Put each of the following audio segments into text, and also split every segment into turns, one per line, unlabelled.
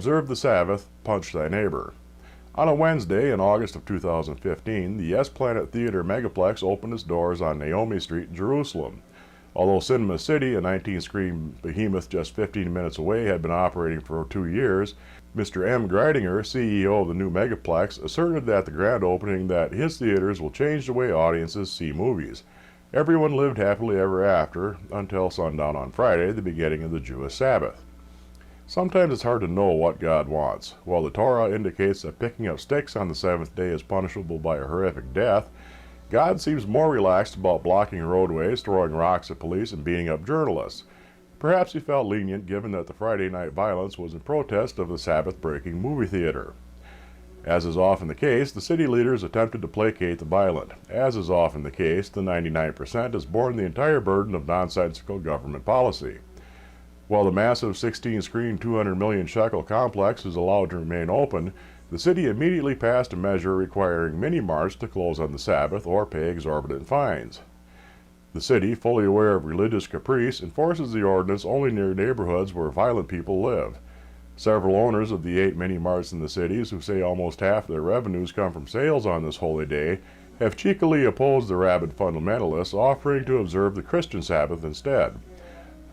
Observe the Sabbath, punch thy neighbor. On a Wednesday in August of 2015, the Yes Planet Theater Megaplex opened its doors on Naomi Street in Jerusalem. Although Cinema City, a 19-screen behemoth just 15 minutes away, had been operating for 2 years, Mr. M. Greidinger, CEO of the new Megaplex, asserted at the grand opening that his theaters will change the way audiences see movies. Everyone lived happily ever after until sundown on Friday, the beginning of the Jewish Sabbath. Sometimes it's hard to know what God wants. While the Torah indicates that picking up sticks on the seventh day is punishable by a horrific death, God seems more relaxed about blocking roadways, throwing rocks at police, and beating up journalists. Perhaps he felt lenient given that the Friday night violence was in protest of the Sabbath-breaking movie theater. As is often the case, the city leaders attempted to placate the violent. As is often the case, the 99% has borne the entire burden of nonsensical government policy. While the massive 16-screen, 200 million shekel complex is allowed to remain open, the city immediately passed a measure requiring mini-marts to close on the Sabbath or pay exorbitant fines. The city, fully aware of religious caprice, enforces the ordinance only near neighborhoods where violent people live. Several owners of the 8 mini-marts in the cities, who say almost half their revenues come from sales on this holy day, have cheekily opposed the rabid fundamentalists, offering to observe the Christian Sabbath instead.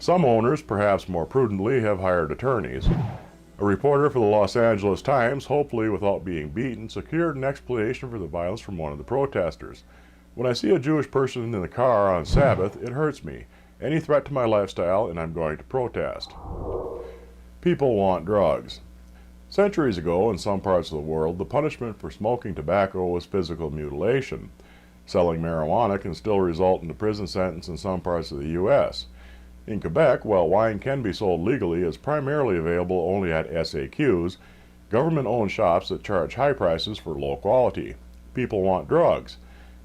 Some owners, perhaps more prudently, have hired attorneys. A reporter for the Los Angeles Times, hopefully without being beaten, secured an explanation for the violence from one of the protesters. When I see a Jewish person in the car on Sabbath, it hurts me. Any threat to my lifestyle, and I'm going to protest. People want drugs. Centuries ago, in some parts of the world, the punishment for smoking tobacco was physical mutilation. Selling marijuana can still result in a prison sentence in some parts of the U.S. In Quebec, while wine can be sold legally, it's primarily available only at SAQs, government-owned shops that charge high prices for low quality. People want drugs.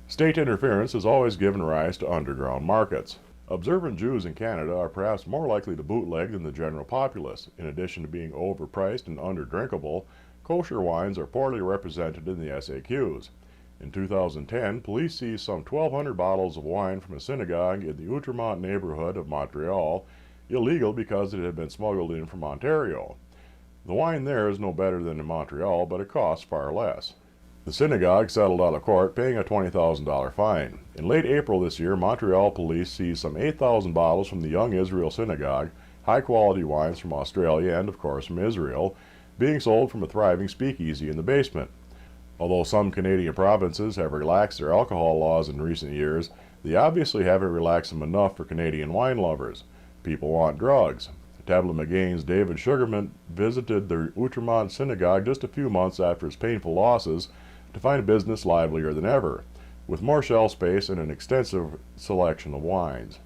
State interference has always given rise to underground markets. Observant Jews in Canada are perhaps more likely to bootleg than the general populace. In addition to being overpriced and underdrinkable, kosher wines are poorly represented in the SAQs. In 2010, police seized some 1,200 bottles of wine from a synagogue in the Outremont neighborhood of Montreal, illegal because it had been smuggled in from Ontario. The wine there is no better than in Montreal, but it costs far less. The synagogue settled out of court, paying a $20,000 fine. In late April this year, Montreal police seized some 8,000 bottles from the Young Israel Synagogue, high-quality wines from Australia and, of course, from Israel, being sold from a thriving speakeasy in the basement. Although some Canadian provinces have relaxed their alcohol laws in recent years, they obviously haven't relaxed them enough for Canadian wine lovers. People want drugs. Tabla McGain's David Sugarman visited the Outremont Synagogue just a few months after his painful losses to find business livelier than ever, with more shelf space and an extensive selection of wines.